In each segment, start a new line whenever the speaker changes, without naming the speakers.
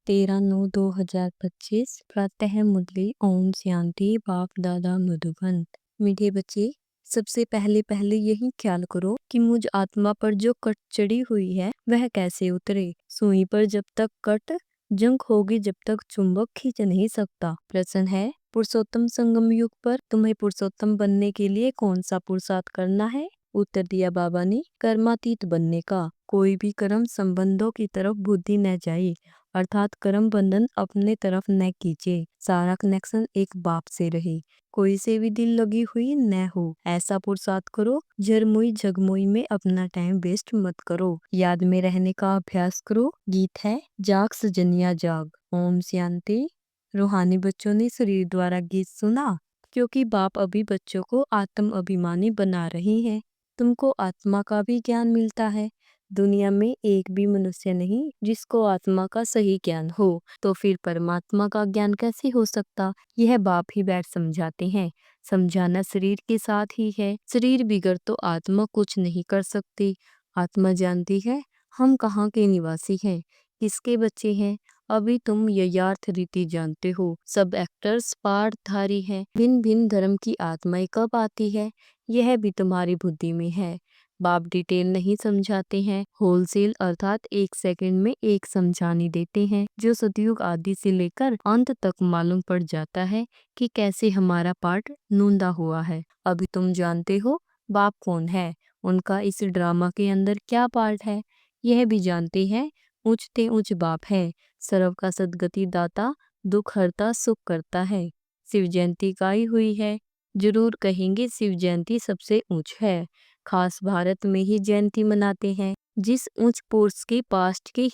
13/9/2025 प्रातः मुरली ओम शांति बाप दादा मधुबन। मीठे बच्चे, सबसे पहले पहले यही ख्याल करो कि मुझ आत्मा पर जो कट चढ़ी हुई है वह कैसे उतरे। सुई पर जब तक कट जंग होगी जब तक चुंबक खींच नहीं सकता। प्रश्न है, पुरुषोत्तम संगम युग पर तुम्हें पुरुषोत्तम बनने के लिए कौन सा पुरुषार्थ करना है? उत्तर दिया बाबा ने, कर्मातीत बनने का। कोई भी कर्म संबंधों की तरफ बुद्धि न जाए, अर्थात कर्म बंधन अपने तरफ न कीजिए। सारा कनेक्शन एक बाप से रहे, कोई से भी दिल लगी हुई न हो। ऐसा पुरुषार्थ करो, झरमुई झगमुई में अपना टाइम वेस्ट मत करो। याद में रहने का अभ्यास करो। गीत है, जाग सजनिया जाग। ओम शांति। रूहानी बच्चों ने शरीर द्वारा गीत सुना, क्योंकि बाप अभी बच्चों को आत्म अभिमानी बना रही हैं। तुमको आत्मा का भी ज्ञान मिलता है। दुनिया में एक भी मनुष्य नहीं जिसको आत्मा का सही ज्ञान हो, तो फिर परमात्मा का ज्ञान कैसे हो सकता? यह बाप ही बैठ समझाते हैं। समझाना शरीर के साथ ही है। शरीर बिगड़ तो आत्मा कुछ नहीं कर सकती। आत्मा जानती है हम कहाँ के निवासी हैं, किसके बच्चे हैं। अभी तुम यथार्थ रीति जानते हो। सब एक्टर्स पार्टधारी हैं। भिन्न भिन्न धर्म की आत्माएं कब आती है, यह भी तुम्हारी बुद्धि में है। बाप डिटेल नहीं समझाते हैं, होलसेल अर्थात एक सेकंड में एक समझानी देते हैं, जो सतयुग आदि से लेकर अंत तक मालूम पड़ जाता है कि कैसे हमारा पार्ट नूंदा हुआ है। अभी तुम जानते हो बाप कौन है, उनका इस ड्रामा के अंदर क्या पार्ट है, यह भी जानते हैं। ऊंचते ऊंच बाप है, सर्व का सदगति दाता, दुख हरता सुख करता है। शिव जयंती गाई हुई है, जरूर कहेंगे शिव जयंती सबसे ऊंच है। खास भारत में ही जयंती मनाते हैं। जिस उच्च पुरुष के पास्ट की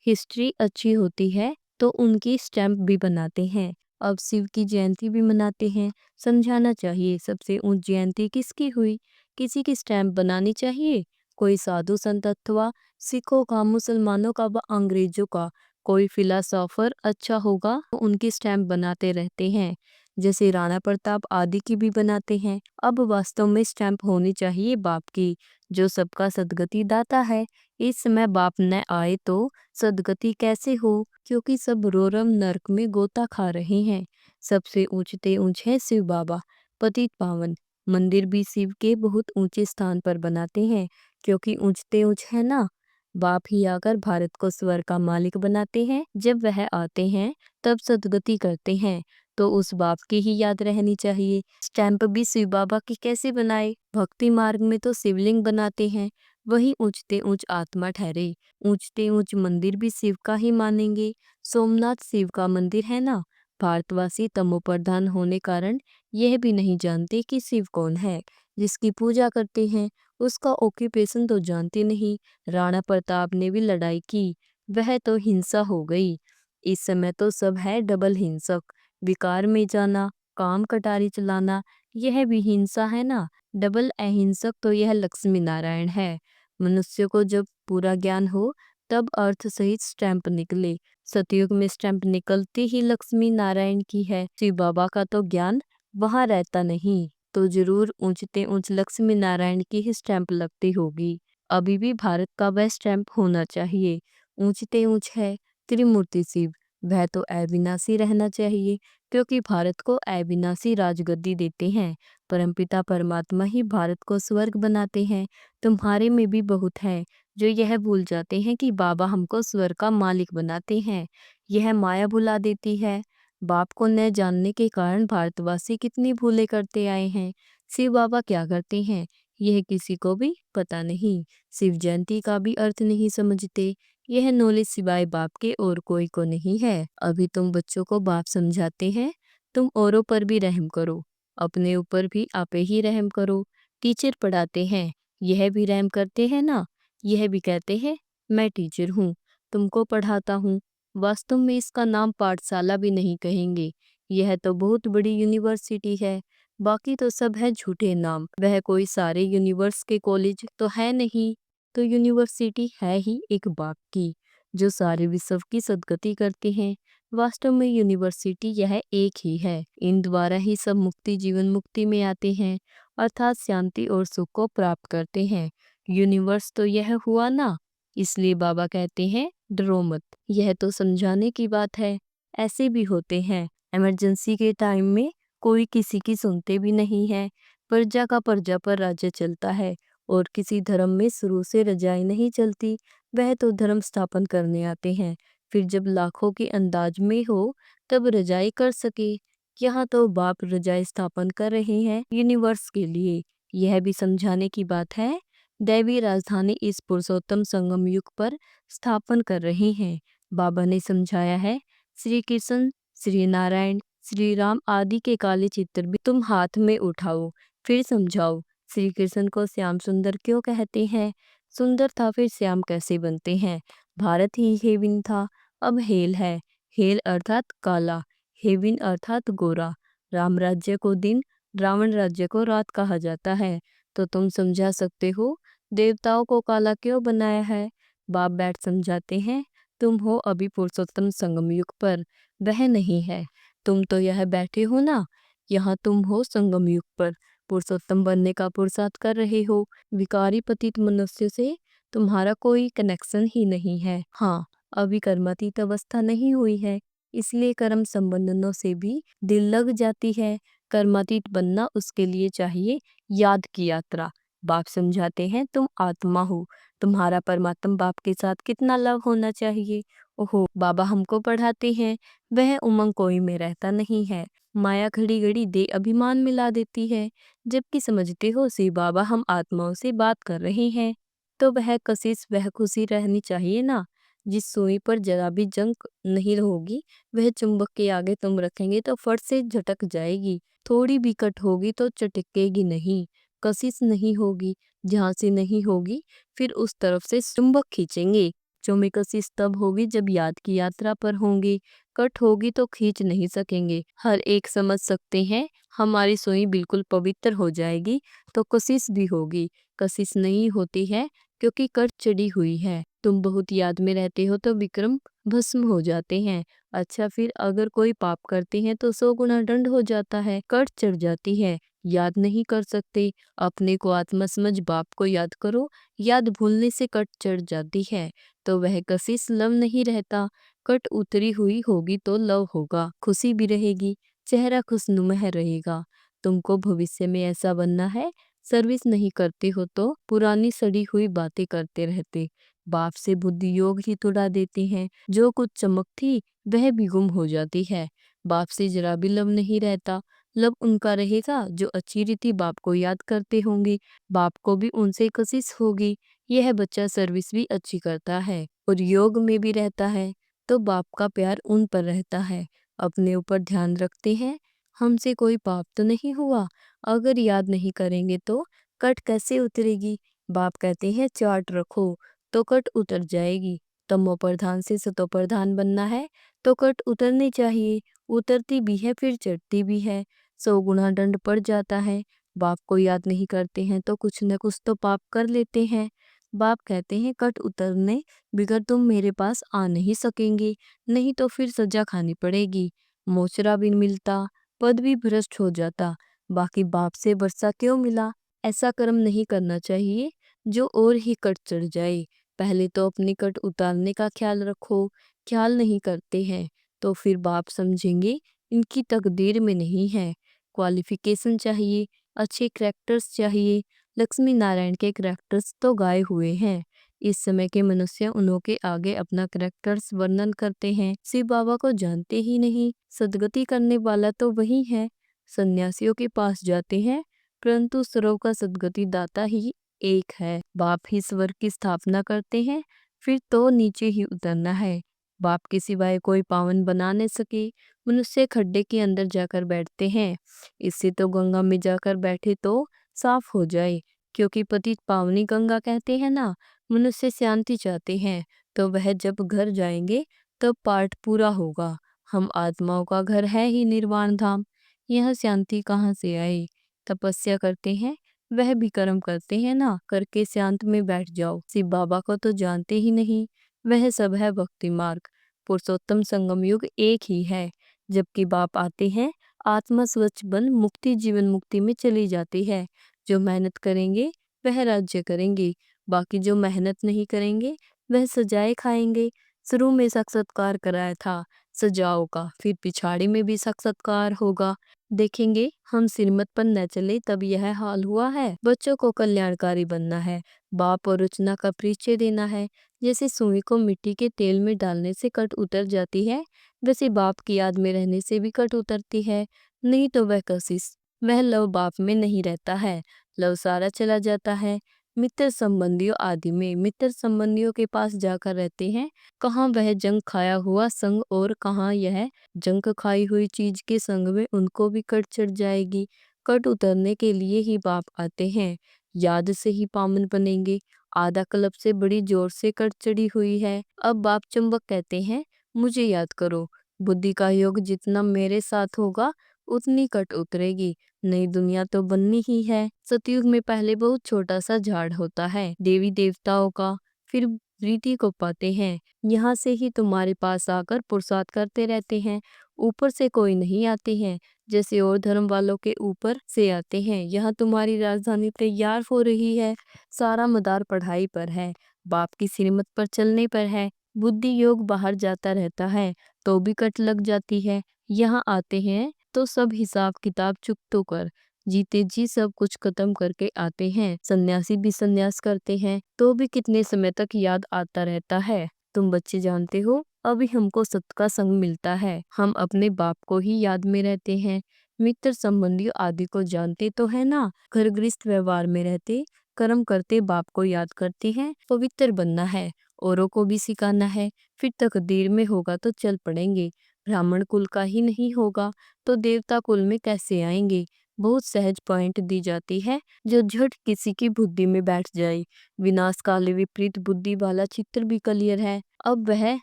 हिस्ट्री अच्छी होती है तो उनकी स्टैंप भी बनाते हैं। अब शिव की जयंती भी मनाते हैं। समझाना चाहिए सबसे ऊंच जयंती किसकी हुई, किसी की स्टैंप बनानी चाहिए। कोई साधु संत अथवा सिखों का, मुसलमानों का व अंग्रेजों का कोई फिलोसोफर अच्छा होगा तो उनकी स्टैंप बनाते रहते हैं। जैसे राणा प्रताप आदि की भी बनाते हैं। अब वास्तव में स्टैंप होनी चाहिए बाप की, जो सबका सदगति दाता है। इस समय बाप न आए तो सदगति कैसे हो, क्योंकि सब रोरम नरक में गोता खा रहे हैं। सबसे ऊंचते ऊंच है शिव बाबा, पतित पावन। मंदिर भी शिव के बहुत ऊंचे स्थान पर बनाते हैं, क्योंकि ऊंचते ऊंच है ना। बाप ही आकर भारत को स्वर्ग का मालिक बनाते हैं। जब वह आते हैं तब सदगति करते हैं, तो उस बाप की ही याद रहनी चाहिए। स्टैंप भी शिव बाबा की कैसे बनाए? भक्ति मार्ग में तो शिवलिंग बनाते हैं, वही ऊंचते ऊंच आत्मा ठहरे। ऊंचते ऊंच मंदिर भी शिव का ही मानेंगे। सोमनाथ शिव का मंदिर है ना। भारतवासी तमोप्रधान होने कारण यह भी नहीं जानते कि शिव कौन है। जिसकी पूजा करते हैं उसका ऑक्यूपेशन तो जानते नहीं। राणा प्रताप ने भी लड़ाई की, वह तो हिंसा हो गई। इस समय तो सब है डबल हिंसक। विकार में जाना, काम कटारी चलाना, यह भी हिंसा है ना। डबल अहिंसक तो यह लक्ष्मी नारायण है। मनुष्य को जब पूरा ज्ञान हो तब अर्थ सहित स्टैंप निकले। सतयुग में स्टैंप निकलती ही लक्ष्मी नारायण की है। शिव बाबा का तो ज्ञान वहां रहता नहीं, तो जरूर ऊंचते ऊंच लक्ष्मी नारायण की ही स्टैंप लगती होगी। अभी भी भारत का वह स्टैंप होना चाहिए। ऊंचते ऊंच है त्रिमूर्ति शिव, वह तो अविनाशी रहना चाहिए, क्योंकि भारत को अविनाशी राजगद्दी देते हैं। परमपिता परमात्मा ही भारत को स्वर्ग बनाते हैं। तुम्हारे में भी बहुत है जो यह भूल जाते हैं कि बाबा हमको स्वर्ग का मालिक बनाते हैं। यह माया भुला देती है। बाप को न जानने के कारण भारतवासी कितनी भूले करते आए हैं। शिव बाबा क्या करते हैं यह किसी को भी पता नहीं। शिव जयंती का भी अर्थ नहीं समझते। यह नॉलेज सिवाय बाप के और कोई को नहीं है। अभी तुम बच्चों को बाप समझाते हैं, तुम औरों पर भी रहम करो, अपने ऊपर भी आपे ही रहम करो। टीचर पढ़ाते हैं, यह भी रहम करते हैं ना। यह भी कहते हैं मैं टीचर हूँ, तुमको पढ़ाता हूँ। वास्तव में इसका नाम पाठशाला भी नहीं कहेंगे, यह तो बहुत बड़ी यूनिवर्सिटी है। बाकी तो सब है झूठे नाम। वह कोई सारे यूनिवर्स के कॉलेज तो है नहीं, तो यूनिवर्सिटी है ही एक बाप की, जो सारे विश्व की सदगति करते हैं। वास्तव में यूनिवर्सिटी यह एक ही है। इन द्वारा ही सब मुक्ति जीवन मुक्ति में आते हैं, अर्थात शांति और सुख को प्राप्त करते हैं। यूनिवर्स तो यह हुआ ना, इसलिए बाबा कहते हैं डरो मत। यह तो समझाने की बात है। ऐसे भी होते हैं, इमरजेंसी के टाइम में कोई किसी की सुनते भी नहीं है। प्रजा का प्रजा पर राज्य चलता है और किसी धर्म में शुरू से रजाई नहीं चलती। वह तो धर्म स्थापन करने आते हैं, फिर जब लाखों के अंदाज में हो तब रजाई कर सके। यहाँ तो बाप रजाई स्थापन कर रहे हैं यूनिवर्स के लिए। यह भी समझाने की बात है, दैवी राजधानी इस पुरुषोत्तम संगम युग पर स्थापन कर रहे हैं। बाबा ने समझाया है, श्री कृष्ण, श्री नारायण, श्री राम आदि के काले चित्र भी तुम हाथ में उठाओ, फिर समझाओ श्री कृष्ण को श्याम सुंदर क्यों कहते हैं। सुंदर था फिर श्याम कैसे बनते हैं। भारत ही हेविन था, अब हेल है। हेल अर्थात काला, हेविन अर्थात गोरा। राम राज्य को दिन, रावण राज्य को रात कहा जाता है। तो तुम समझा सकते हो देवताओं को काला क्यों बनाया है। बाप बैठ समझाते हैं, तुम हो अभी पुरुषोत्तम संगम युग पर, वह नहीं है। तुम तो यह बैठे हो ना, यहाँ तुम हो संगम युग पर, पुरुषोत्तम बनने का पुरुषार्थ कर रहे हो। विकारी पतित मनुष्य से तुम्हारा कोई कनेक्शन ही नहीं है। हाँ, अभी कर्मातीत अवस्था नहीं हुई है, इसलिए कर्म संबंधों से भी दिल लग जाती है। कर्मातीत बनना उसके लिए चाहिए याद की यात्रा। बाप समझाते हैं, तुम आत्मा हो, तुम्हारा परमात्मा बाप के साथ कितना लव होना चाहिए। ओहो, बाबा हमको पढ़ाते हैं, वह उमंग कोई में रहता नहीं है। माया घड़ी घड़ी दे अभिमान मिला देती है। जबकि समझते हो सी बाबा हम आत्माओं से बात कर रहे हैं, तो वह कशिश, वह खुशी रहनी चाहिए ना। जिस सुई पर जरा भी जंग नहीं होगी, वह चुंबक के आगे तुम रखेंगे तो फट से झटक जाएगी। थोड़ी भी कट होगी तो चटकेगी नहीं। कशिश नहीं होगी, जहाँ से नहीं होगी फिर उस तरफ से चुंबक खींचेंगे। चुंबक कशिश तब होगी जब याद की यात्रा पर होंगे। कट होगी तो खींच नहीं सकेंगे। हर एक समझ सकते हैं, हमारी सुई बिल्कुल पवित्र हो जाएगी तो कशिश भी होगी। कशिश नहीं होती है क्योंकि कट चढ़ी हुई है। तुम बहुत याद में रहते हो तो विक्रम भस्म हो जाते हैं। अच्छा, फिर अगर कोई पाप करते हैं तो 100 गुना दंड हो जाता है, कट चढ़ जाती है, याद नहीं कर सकते। अपने को आत्मा समझ बाप को याद करो, याद भूलने से कट चढ़ जाती है तो वह कशिश लव नहीं रहता। कट उतरी हुई होगी तो लव होगा, खुशी भी रहेगी, चेहरा खुशनुमा रहेगा। तुमको भविष्य में ऐसा बनना है, सर्विस नहीं करते हो तो पुरानी सड़ी हुई बातें करते रहते। बाप से बुद्धि योग ही तुड़ा देते हैं, जो कुछ चमक थी वह भी गुम हो जाती है। बाप से जरा भी लव नहीं रहता। लव उनका रहेगा जो अच्छी रीति बाप को याद करते होंगे, बाप को भी उनसे कशिश होगी। यह बच्चा सर्विस भी अच्छी करता है और योग में भी रहता है तो बाप का प्यार उन पर रहता है। अपने ऊपर ध्यान रखते हैं, हमसे कोई पाप तो नहीं हुआ। अगर याद नहीं करेंगे तो कट कैसे उतरेगी। बाप कहते हैं चार्ट रखो तो कट उतर जाएगी। तमो प्रधान से सतो प्रधान बनना है तो कट उतरनी चाहिए, उतरती भी है फिर चढ़ती भी है। 100 गुना दंड पड़ जाता है। बाप को याद नहीं करते हैं तो कुछ न कुछ तो पाप कर लेते हैं। बाप कहते हैं कट उतरने बिगड़ तुम मेरे पास आ नहीं सकेंगे, नहीं तो फिर सजा खानी पड़ेगी। मोचरा भी मिलता, पद भी भ्रष्ट हो जाता। बाकी बाप से वर्षा क्यों मिला। ऐसा कर्म नहीं करना चाहिए जो और ही कट चढ़ जाए। पहले तो अपनी कट उतारने का ख्याल रखो। ख्याल नहीं करते हैं तो फिर बाप समझेंगे इनकी तकदीर में नहीं है। क्वालिफिकेशन चाहिए, अच्छे करैक्टर्स चाहिए। लक्ष्मी नारायण के करैक्टर्स तो गाए हुए हैं। इस समय के मनुष्य उन्हों के आगे अपना करैक्टर्स वर्णन करते हैं। शिव बाबा को जानते ही नहीं। सदगति करने वाला तो वही है। सन्यासियों के पास जाते हैं परंतु सर्व का सदगति दाता ही एक है। बाप ही स्वर्ग की स्थापना करते हैं, फिर तो नीचे ही उतरना है। बाप के सिवाय कोई पावन बना नहीं सके। मनुष्य खड्डे के अंदर जाकर बैठते हैं, इससे तो गंगा में जाकर बैठे तो साफ हो जाए। क्योंकि पतित पावनी गंगा कहते हैं ना। मनुष्य शांति चाहते हैं तो वह जब घर जाएंगे तब पाठ पूरा होगा। हम आत्माओं का घर है ही निर्वाण धाम, यह शांति कहाँ से आए। तपस्या करते हैं, वह भी कर्म करते हैं ना, करके शांत में बैठ जाओ। शिव बाबा को तो जानते ही नहीं, वह सब है भक्ति मार्ग। पुरुषोत्तम संगम युग एक ही है। जबकि बाप आते हैं, आत्मा स्वच्छ बन मुक्ति जीवन मुक्ति में चली जाती है। जो मेहनत करेंगे वह राज्य करेंगे, बाकी जो मेहनत नहीं करेंगे वह सजाए खाएंगे। शुरू में साक्षात्कार कराया था सजाओ का, फिर पिछाड़ी में भी साक्षात्कार होगा। देखेंगे हम श्रीमत पर न चले तब यह हाल हुआ है। बच्चों को कल्याणकारी बनना है, बाप और रचना का परिचय देना है। जैसे सुई को मिट्टी के तेल में डालने से कट उतर जाती है, वैसे बाप की याद में रहने से भी कट उतरती है। नहीं तो वह कशिश, वह लव बाप में नहीं रहता है, लव सारा चला जाता है। मित्र संबंधियों आदि में मित्र संबंधियों के पास जाकर रहते हैं। कहाँ वह जंग खाया हुआ संग और कहाँ यह जंग खाई हुई चीज के संग में उनको भी कट चढ़ जाएगी। कट उतरने के लिए ही बाप आते हैं, याद से ही पावन बनेंगे। आधा क्लब से बड़ी जोर से कट चढ़ी हुई है। अब बाप चुंबक कहते हैं मुझे याद करो। बुद्धि का योग जितना मेरे साथ होगा उतनी कट उतरेगी। नई दुनिया तो बननी ही है। सतयुग में पहले बहुत छोटा सा झाड़ होता है देवी देवताओं का, फिर प्रीति को पाते हैं। यहाँ से ही तुम्हारे पास आकर पुरुषार्थ करते रहते हैं। ऊपर से कोई नहीं आते हैं, जैसे और धर्म वालों के ऊपर से आते हैं। यहाँ तुम्हारी राजधानी तैयार हो रही है। सारा मदार पढ़ाई पर है, बाप की श्रीमत पर चलने पर है। बुद्धि योग बाहर जाता रहता है तो भी कट लग जाती है। यहाँ आते हैं तो सब हिसाब किताब चुकतो कर जीते जी सब कुछ खत्म करके आते हैं। सन्यासी भी सन्यास करते हैं तो भी कितने समय तक याद आता रहता है। तुम बच्चे जानते हो अभी हमको सत्य का संग मिलता है, हम अपने बाप को ही याद में रहते हैं। मित्र संबंधियों आदि को जानते तो है ना। घर गृहस्थ व्यवहार में रहते कर्म करते बाप को याद करते हैं। पवित्र बनना है, औरों को भी सिखाना है, फिर तकदीर में होगा तो चल पड़ेंगे। ब्राह्मण कुल का ही नहीं होगा तो देवता कुल में कैसे आएंगे। बहुत सहज पॉइंट दी जाती है जो झट किसी की बुद्धि में बैठ जाए। विनाश काले विपरीत बुद्धि वाला चित्र भी क्लियर है। अब वह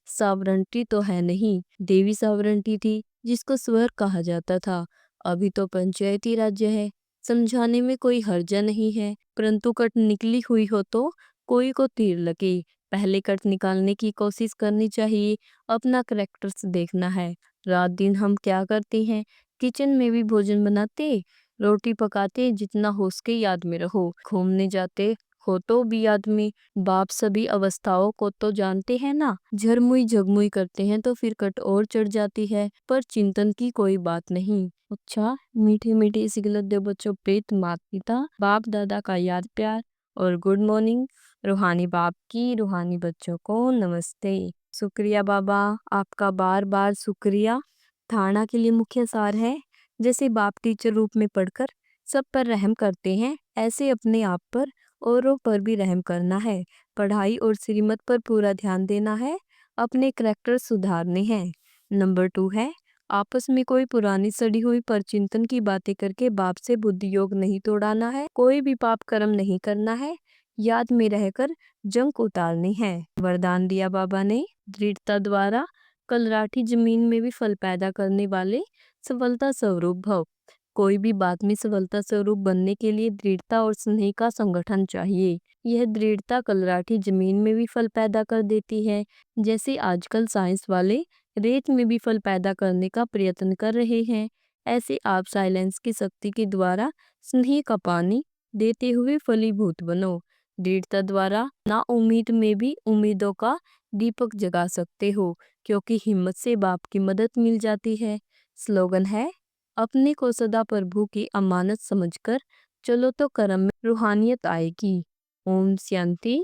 सावरंटी तो है नहीं, देवी सावरंटी थी जिसको स्वर कहा जाता था। अभी तो पंचायती राज्य है, समझाने में कोई हर्जा नहीं है। परंतु कट निकली हुई हो तो कोई को तीर लगे, पहले कट निकालने की कोशिश करनी चाहिए। अपना करेक्टर्स देखना है। रात दिन हम क्या करते हैं, किचन में भी भोजन बनाते, रोटी पकाते, जितना हो सके याद में रहो। घूमने जाते हो तो भी याद में। बाप सभी अवस्थाओं को तो जानते हैं ना। झरमुई झगमुई करते हैं तो फिर कट और चढ़ जाती है, पर चिंतन की कोई बात नहीं। अच्छा, मीठे मीठे सिगलत दे बच्चों, प्रीत माता पिता बाप दादा का याद प्यार और गुड मॉर्निंग। रूहानी बाप की रूहानी बच्चों को नमस्ते। शुक्रिया बाबा, आपका बार बार शुक्रिया। धारणा के लिए मुख्य सार है, जैसे बाप टीचर रूप में पढ़कर सब पर रहम करते हैं, ऐसे अपने आप पर औरों पर भी रहम करना है। पढ़ाई और श्रीमत पर पूरा ध्यान देना है, अपने करैक्टर सुधारने हैं। नंबर 2 है, आपस में कोई पुरानी सड़ी हुई परचिंतन की बातें करके बाप से बुद्धि योग नहीं तोड़ाना है। कोई भी पाप कर्म नहीं करना है, याद में रहकर जंक उतारनी है। वरदान दिया बाबा ने, दृढ़ता द्वारा कलराठी जमीन में भी फल पैदा करने वाले सफलता स्वरूप भव। कोई भी बात में सफलता स्वरूप बनने के लिए दृढ़ता और स्नेह का संगठन चाहिए। यह दृढ़ता कलराठी जमीन में भी फल पैदा कर देती है। जैसे आजकल साइंस वाले रेत में भी फल पैदा करने का प्रयत्न कर रहे हैं, ऐसे आप साइलेंस की शक्ति के द्वारा स्नेह का पानी देते हुए फलीभूत बनो। दृढ़ता द्वारा ना उम्मीद में भी उम्मीदों का दीपक जगा सकते हो, क्योंकि हिम्मत से बाप की मदद मिल जाती है। स्लोगन है, अपने को सदा प्रभु की अमानत समझकर चलो तो कर्म में रूहानियत आएगी। ओम शांति।